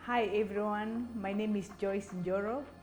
Hi everyone, my name is Joyce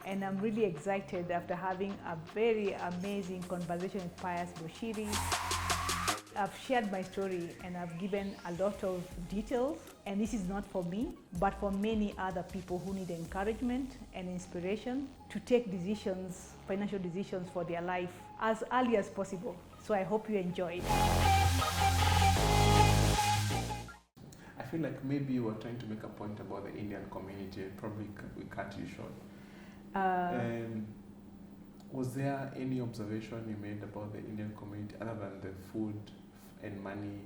and I'm really excited after having a very amazing conversation with Pius Boshiri. I've shared my story and I've given a lot of details, and this is not for me, but for many other people who need encouragement and inspiration to take decisions, financial decisions for their life as early as possible. So I hope you enjoy it. I feel like maybe you were trying to make a point about the Indian community, and probably we cut you short. Was there any observation you made about the Indian community other than the food and money?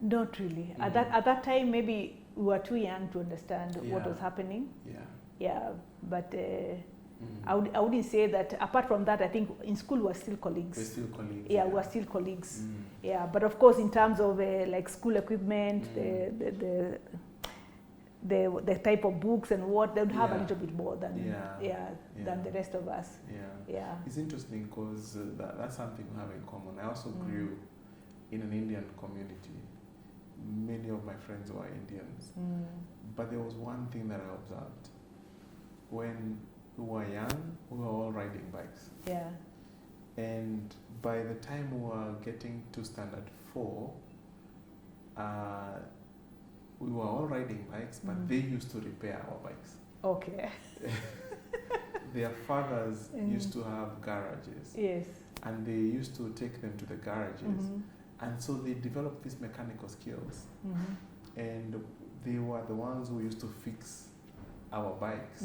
Not really. At that time, maybe we were too young to understand what was happening. But I wouldn't say that. Apart from that, I think in school we were still colleagues. We're still colleagues. We were still colleagues. Yeah, but of course, in terms of like school equipment, the type of books and what, they would have a little bit more than than the rest of us. It's interesting because that's something we have in common. I also grew in an Indian community. Many of my friends were Indians, but there was one thing that I observed. When we were young, we were all riding bikes. And by the time we were getting to standard 4, we were all riding bikes, but they used to repair our bikes. Okay. Their fathers used to have garages. Yes. And they used to take them to the garages. And so they developed these mechanical skills. And they were the ones who used to fix our bikes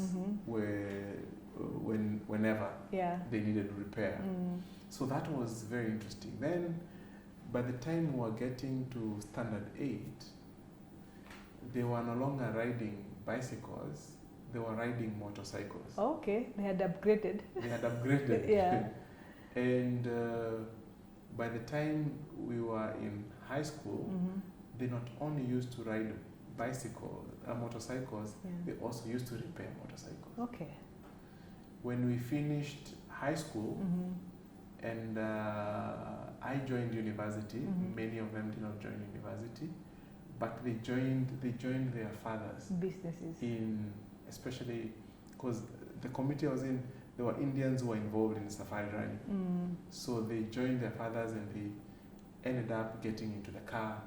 whenever they needed repair. So that was very interesting. Then, by the time we were getting to standard 8, they were no longer riding bicycles, they were riding motorcycles. Okay, they had upgraded. They had upgraded. And by the time we were in high school, they not only used to ride motorcycles, they also used to repair motorcycles. Okay. When we finished high school, and I joined university, many of them did not join university, but they joined their fathers' businesses. Especially because the community I was in, there were Indians who were involved in safari riding. So they joined their fathers and they ended up getting into the car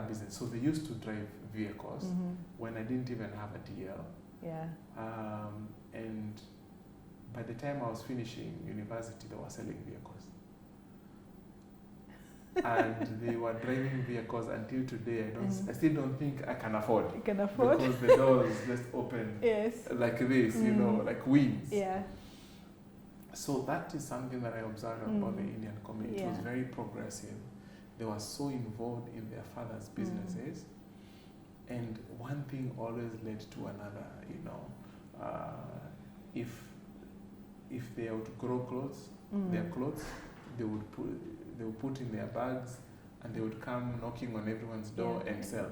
business. So they used to drive vehicles when I didn't even have a DL. And by the time I was finishing university, they were selling vehicles. And they were driving vehicles until today. I still don't think I can afford. You can afford? Because the doors just open like this, like wings. So that is something that I observed about the Indian community. It was very progressive. They were so involved in their fathers' businesses. And one thing always led to another, if they would grow clothes, their clothes, they would put in their bags, and they would come knocking on everyone's door and sell.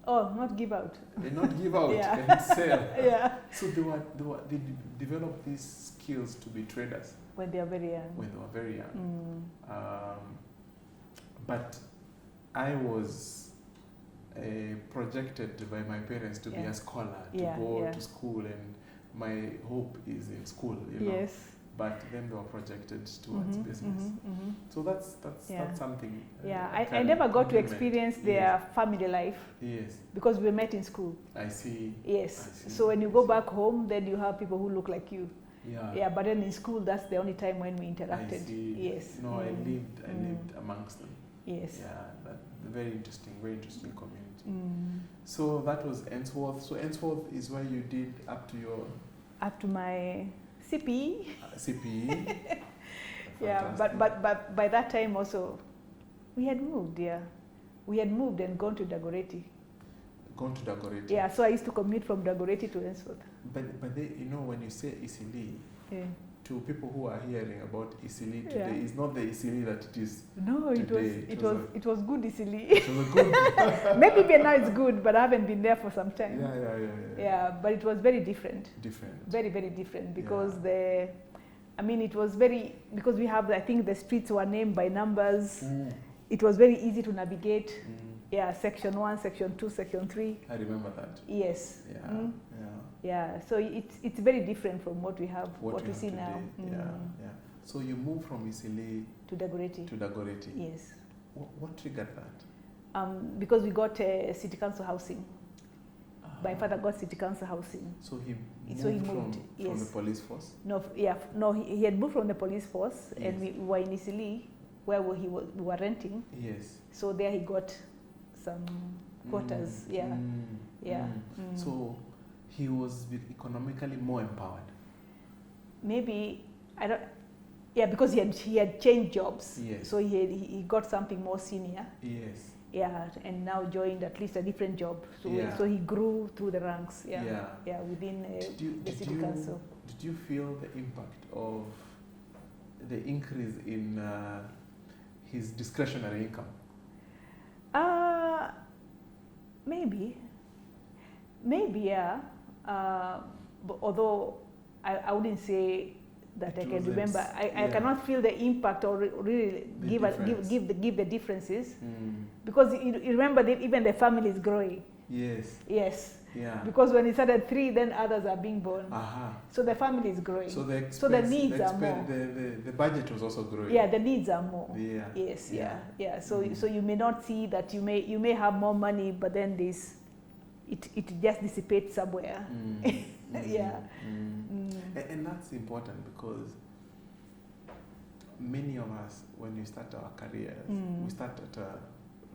Not give out. They not give out and sell. So they developed these skills to be traders when they are very young. When they were very young. But I was projected by my parents to be a scholar, to go to school, and my hope is in school, Yes. But then they were projected towards business. So that's something. I never got to experience their family life. Yes. Because we met in school. I see. Yes. So when you go back home, then you have people who look like you. Yeah. But then in school, that's the only time when we interacted. I see. Yes. No, I lived amongst them. Yes. Yeah, very interesting community. So that was Ainsworth. So Ainsworth is where you did up to my CPE. CPE. But by that time also, we had moved. We had moved and gone to Dagoretti. Yeah, so I used to commute from Dagoretti to Ainsworth. But they, when you say Isili, to people who are hearing about Isili today, it's not the Isili that it is. No, today. It was good Isili. It was good. Maybe even now it's good, but I haven't been there for some time. Yeah, but it was very different. Very, very different because it was because we have, I think the streets were named by numbers. It was very easy to navigate. Yeah, section 1, section 2, section 3. I remember that. Yes. Yeah, yeah. Yeah, so it's very different from what we have, what we see today. now. Yeah, yeah. So you moved from Isile to Dagoretti. To Dagoretti. Yes. What triggered that? Because we got city council housing. My father got city council housing. So he moved, from the police force? No, he had moved from the police force, yes. and we were in Isile, where we were renting. Yes. So there he got some quarters. So he was economically more empowered. Maybe, I don't. Yeah, because he had changed jobs. Yes. So he got something more senior. Yes. Yeah, and now joined at least a different job. So so he grew through the ranks. Yeah. Within the city council. Did you feel the impact of the increase in his discretionary income? Maybe, yeah. But although I wouldn't say that I can remember. I cannot feel the impact or really give the differences. Because you remember even the family is growing. Yes. Yes. Yeah. Because when it started 3, then others are being born. So the family is growing. So the needs are more. The budget was also growing. Yeah, the needs are more. Yeah. Yes. Yeah. So you may not see that you may have more money, but then it just dissipates somewhere. Yeah. And that's important because many of us, when we start our careers, we start at a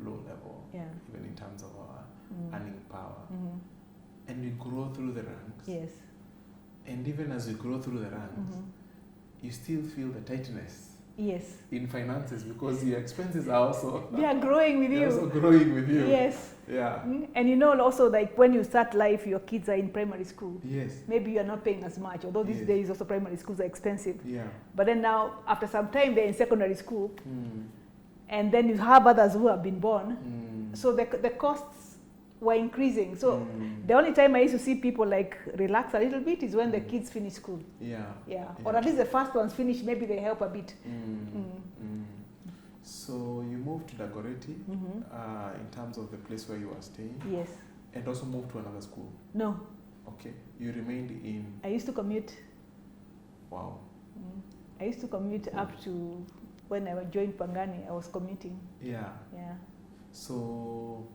low level, even in terms of our earning power. And we grow through the ranks. Yes. And even as we grow through the ranks, you still feel the tightness. Yes. In finances, because your expenses are also they are growing with you. Also growing with you. Yes. Yeah. And also, like when you start life, your kids are in primary school. Yes. Maybe you are not paying as much, although these days also primary schools are expensive. Yeah. But then now, after some time, they're in secondary school, and then you have others who have been born. So the costs were increasing. So the only time I used to see people like relax a little bit is when the kids finish school. Yeah. Or at least the first ones finish, maybe they help a bit. So you moved to Dagoretti in terms of the place where you were staying? Yes. And also moved to another school? No. Okay. You remained in? I used to commute. Wow. I used to commute up to when I joined Pangani, I was commuting. Yeah. So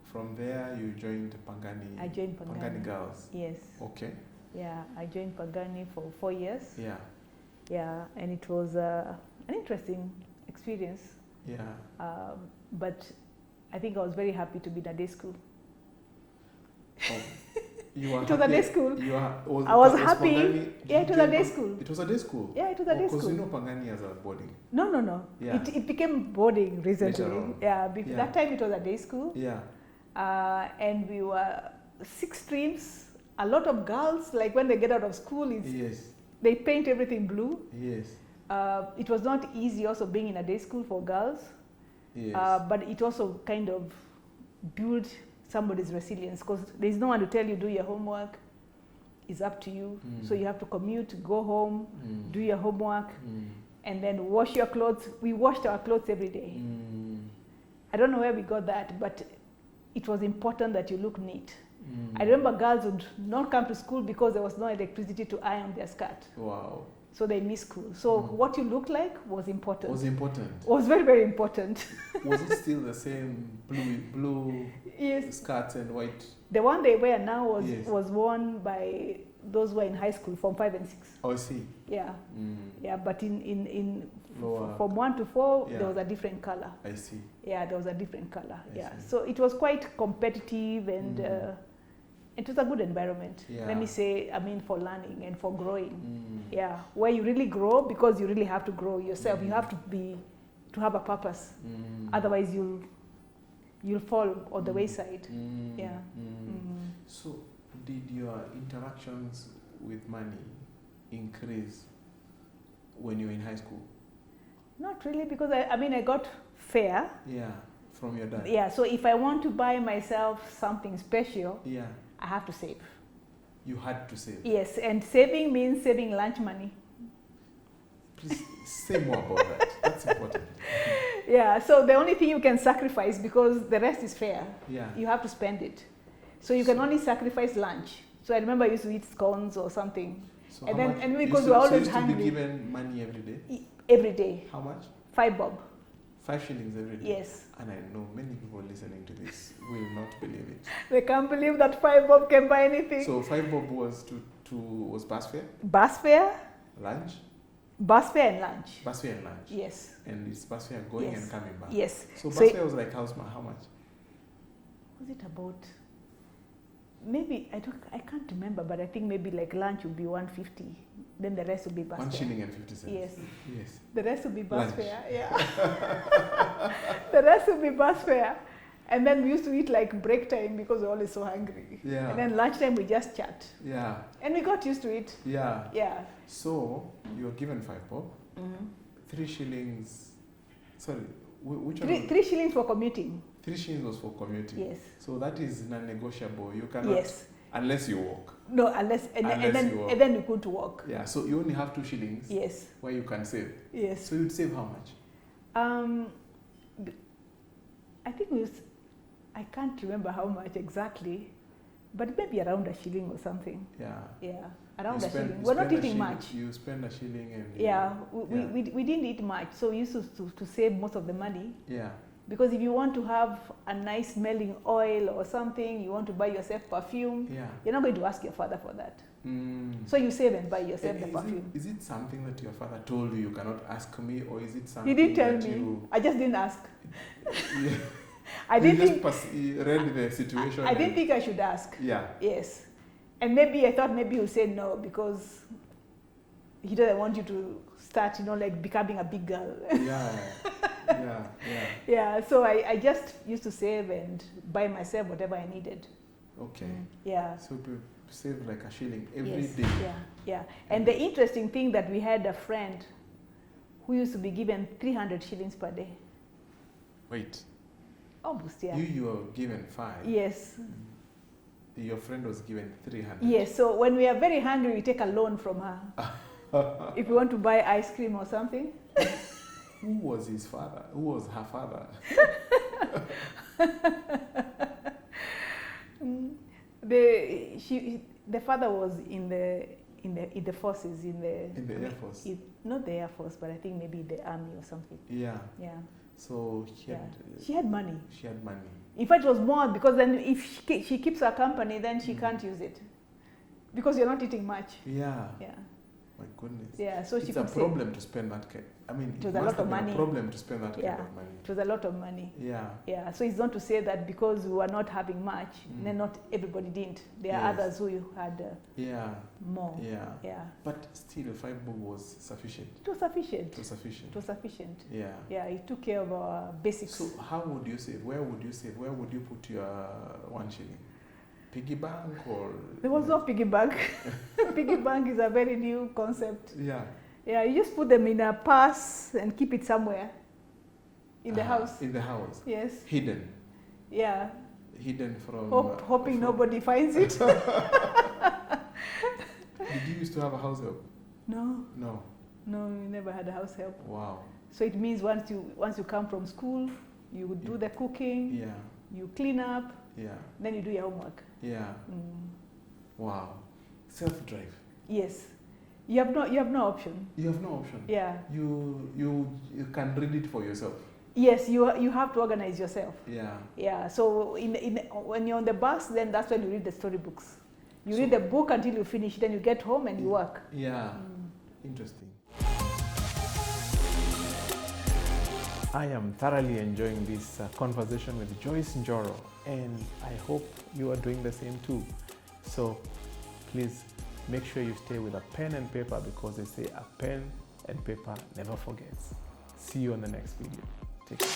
from there you joined Pangani? I joined Pangani. Pangani Girls? Yes. Okay. Yeah, I joined Pangani for 4 years. Yeah. Yeah, and it was an interesting experience. Yeah. But I think I was very happy to be in a day school. Oh. You were it was a day school. I was happy. Pangani, it was a day school. It was a day school? Yeah, it was a day school. Because you know Pangani as a boarding. No. Yeah. It became boarding recently. Yeah, that time it was a day school. Yeah. And we were 6 streams, a lot of girls, like when they get out of school, they paint everything blue. Yes. It was not easy also being in a day school for girls. Yes. But it also kind of built somebody's resilience, because there's no one to tell you do your homework. It's up to you. So you have to commute, go home, do your homework, and then wash your clothes. We washed our clothes every day. I don't know where we got that, but it was important that you look neat. I remember girls would not come to school because there was no electricity to iron their skirt. Wow. So they missed school. So what you looked like was important. Was very, very important. Was it still the same blue skirts and white? The one they wear now was worn by those who were in high school, from 5 and 6. Oh, I see. Yeah. Yeah, but from 1 to 4, there was a different color. I see. Yeah, there was a different color. So it was quite competitive, and it was a good environment. Let me say, for learning and for growing. Yeah, where you really grow, because you really have to grow yourself. You have to have a purpose. Otherwise, you'll fall on the wayside. Yeah. So, did your interactions with money increase when you were in high school? Not really, because I got fare. Yeah, from your dad. Yeah, so if I want to buy myself something special, I have to save. You had to save? Yes, and saving means saving lunch money. Please say more about that. That's important. Yeah, so the only thing you can sacrifice, because the rest is fair, Yeah. you have to spend it. So you can only sacrifice lunch. So I remember I used to eat scones or something. So And how then, much? and because we're always so hungry. to be given money every day? Every day. How much? 5 bob. 5 shillings every day? Yes. And I know many people listening to this will not believe it. They can't believe that 5 bob can buy anything. So 5 bob was was bus fare? Bus fare? Lunch? Bus fare and lunch. Bus fare and lunch? Yes. And it's bus fare going Yes. and coming back? Yes. So bus So fare was like how much? Was it about, maybe, I can't remember, but I think maybe like lunch would be 150. Then the rest would be bus fare. 1 shilling and 50 cents? Yes. Yes. The rest would be bus Lunch. fare. Yeah. The rest would be bus fare. And then we used to eat like break time because we're always so hungry. Yeah. And then lunchtime we just chat. Yeah. And we got used to it. Yeah. Yeah. So you were given 5 bob, 3 shillings. Sorry, which one? 3 shillings for commuting. 3 shillings was for commuting. Yes. So that is non-negotiable. You cannot, Yes. unless you walk. No, unless you walk. and then we could walk. Yeah. So you only have 2 shillings. Yes. Where you can save. Yes. So you'd save how much? I think I can't remember how much exactly, but maybe around a shilling or something. Yeah. Yeah, around You a spend- shilling. you We're not spend a eating shilling- much. You spend a shilling and Yeah, yeah. we didn't eat much, so we used to save most of the money. Yeah. Because if you want to have a nice smelling oil or something, you want to buy yourself perfume, Yeah. you're not going to ask your father for that. Mm. So you save and buy yourself the Is perfume. Is it something that your father told you cannot ask me, or is it something He didn't tell that me. you? I just didn't ask. Yeah. I didn't think. You read the situation. I didn't and- think I should ask. Yeah. Yes. And maybe I thought maybe you say no because he doesn't want you to start, like becoming a big girl. Yeah. Yeah. Yeah. Yeah, so I just used to save and buy myself whatever I needed. Okay. Yeah. So we save like a shilling every Yes. day. Yeah, yeah. And the interesting thing that we had a friend who used to be given 300 shillings per day. Wait. Almost, yeah. You were given 5. Yes. Your friend was given 300. Yes, so when we are very hungry, we take a loan from her. If we want to buy ice cream or something. Who was his father? Who was her father? The father was in the forces, in the Air Force. Not the Air Force, but I think maybe the army or something. Yeah. Yeah. So She had money. She had money. In fact, it was more because then if she keeps her company, then she can't use it because you're not eating much. Yeah. Yeah. My goodness. Yeah. So she It's a could problem to spend that kind. I mean, It was it a must lot of have been money. a problem to spend that Yeah. kind of money. It was a lot of money. Yeah. Yeah. So it's not to say that because we were not having much, then not everybody didn't. There are Yes. others who had Yeah. more. Yeah. Yeah. But still, 5 bob was sufficient. It was sufficient. It was sufficient. It was sufficient. Yeah. Yeah. It took care of our basics. So how would you save? Where would you save? Where would you put your 1 shilling? Piggy bank or? There was no piggy bank. Piggy bank is a very new concept. Yeah. Yeah, you just put them in a purse and keep it somewhere in the house. In the house. Yes. Hidden. Yeah. Hidden from. Hoping nobody finds it. Did you used to have a house help? No. No. No, we never had a house help. Wow. So it means once you come from school, you would do the cooking, Yeah. you clean up, Yeah. then you do your homework. Yeah. Wow. Self-drive. Yes. You have no option. You have no option. Yeah. You can read it for yourself. Yes, you have to organize yourself. Yeah. Yeah. So when you're on the bus, then that's when you read the storybooks. You read the book until you finish, then you get home and you work. Yeah. Interesting. I am thoroughly enjoying this conversation with Joyce Njoro, and I hope you are doing the same too. So please make sure you stay with a pen and paper, because they say a pen and paper never forgets. See you on the next video. Take care.